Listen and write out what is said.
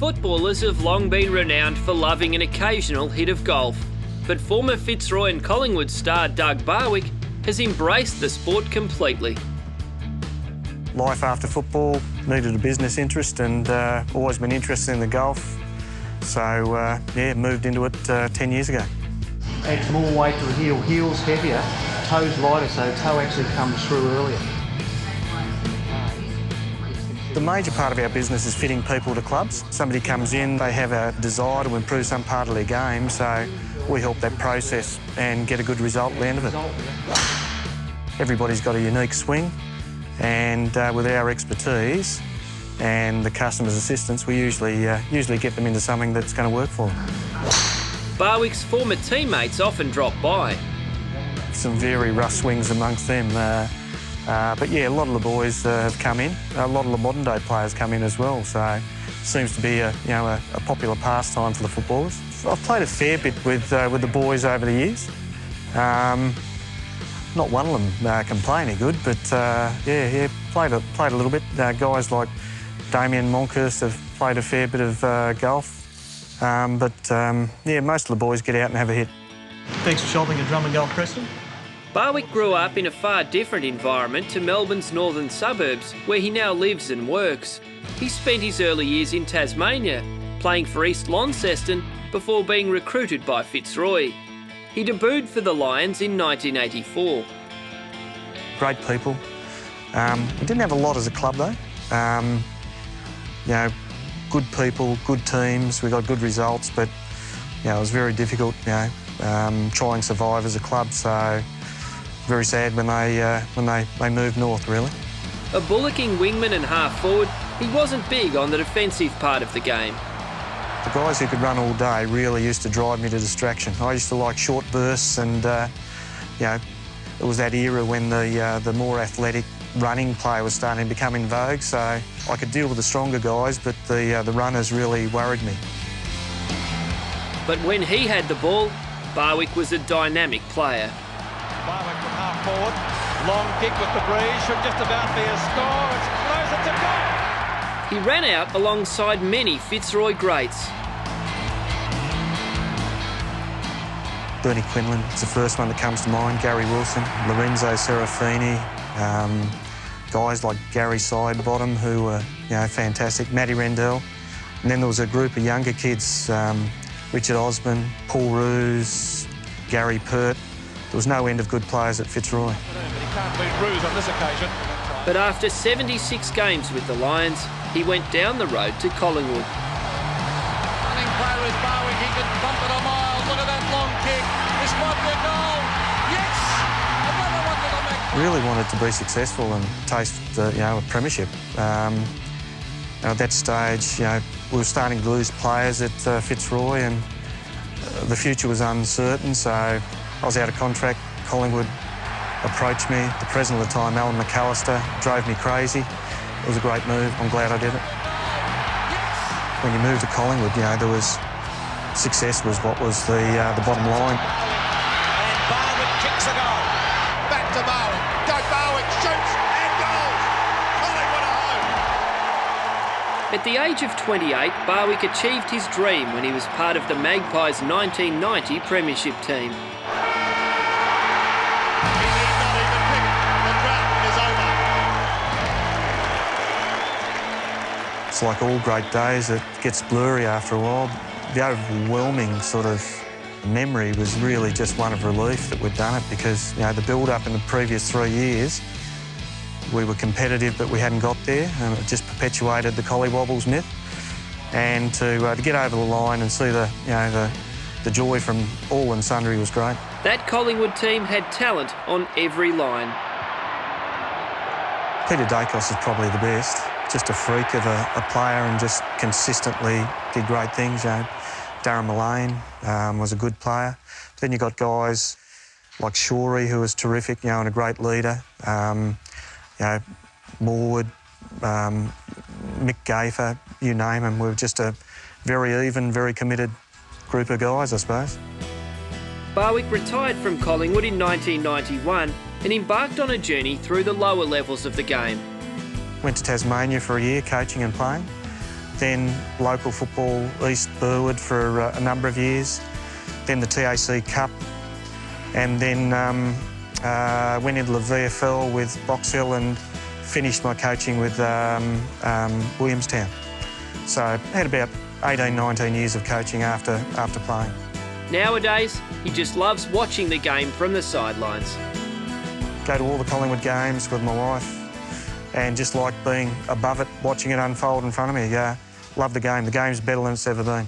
Footballers have long been renowned for loving an occasional hit of golf, but former Fitzroy and Collingwood star Doug Barwick has embraced the sport completely. Life after football, needed a business interest and always been interested in the golf. So, yeah, moved into it 10 years ago. Adds more weight to the heel, heel's heavier, toes lighter, so toe actually comes through earlier. The major part of our business is fitting people to clubs. Somebody comes in, they have a desire to improve some part of their game, so we help that process and get a good result at the end of it. Everybody's got a unique swing, and with our expertise and the customer's assistance, we usually get them into something that's going to work for them. Barwick's former teammates often drop by. Some very rough swings amongst them. But yeah, a lot of the boys have come in. A lot of the modern day players come in as well, so it seems to be a popular pastime for the footballers. I've played a fair bit with the boys over the years. Not one of them can play any good, but yeah, played a little bit. Guys like Damien Monkhurst have played a fair bit of golf, yeah, most of the boys get out and have a hit. Thanks for shopping at Drum and Golf, Preston. Barwick grew up in a far different environment to Melbourne's northern suburbs, where he now lives and works. He spent his early years in Tasmania, playing for East Launceston before being recruited by Fitzroy. He debuted for the Lions in 1984. Great people. We didn't have a lot as a club though. You know, good people, good teams, we got good results, but you know, it was very difficult, try and survive as a club, so very sad when they moved north, really. A bullocking wingman and half-forward, he wasn't big on the defensive part of the game. The guys who could run all day really used to drive me to distraction. I used to like short bursts and, it was that era when the more athletic running play was starting to become in vogue, so I could deal with the stronger guys, but the runners really worried me. But when he had the ball, Barwick was a dynamic player. Barwick from half forward, long kick with the breeze, should just about be a score, it's close, it's a goal! He ran out alongside many Fitzroy greats. Bernie Quinlan is the first one that comes to mind, Gary Wilson, Lorenzo Serafini, guys like Gary Sidebottom who were fantastic, Matty Rendell, and then there was a group of younger kids, Richard Osman, Paul Roos, Gary Pert. There was no end of good players at Fitzroy. But he can't beat Roos on this occasion. But after 76 games with the Lions, he went down the road to Collingwood. Running play with Barwick, he can bump it a mile. Look at that long kick. This might be a goal. Yes! Another one to the Magpie. Really wanted to be successful and taste a premiership. At that stage, we were starting to lose players at Fitzroy and the future was uncertain, so I was out of contract. Collingwood approached me. The president at the time, Alan McAllister, drove me crazy. It was a great move. I'm glad I did it. When you moved to Collingwood, there was success was what was the bottom line. And Barwick kicks a goal. Back to Barwick. Go Barwick, shoots and goals. Collingwood are home. At the age of 28, Barwick achieved his dream when he was part of the Magpies' 1990 premiership team. It's like all great days, it gets blurry after a while. The overwhelming sort of memory was really just one of relief that we'd done it because, the build-up in the previous 3 years, we were competitive but we hadn't got there and it just perpetuated the collywobbles myth. And to get over the line and see the joy from all and sundry was great. That Collingwood team had talent on every line. Peter Dacos is probably the best. Just a freak of a player and just consistently did great things. Darren Mullane was a good player. Then you got guys like Shorey, who was terrific, and a great leader. Morwood, Mick Gafer, you name them. We were just a very even, very committed group of guys, I suppose. Barwick retired from Collingwood in 1991 and embarked on a journey through the lower levels of the game. Went to Tasmania for a year, coaching and playing. then local football, East Burwood for a number of years, then the TAC Cup, and then went into the VFL with Box Hill and finished my coaching with Williamstown. So I had about 18, 19 years of coaching after playing. Nowadays, he just loves watching the game from the sidelines. Go to all the Collingwood games with my wife and just like being above it, watching it unfold in front of me. Yeah, love the game. The game's better than it's ever been.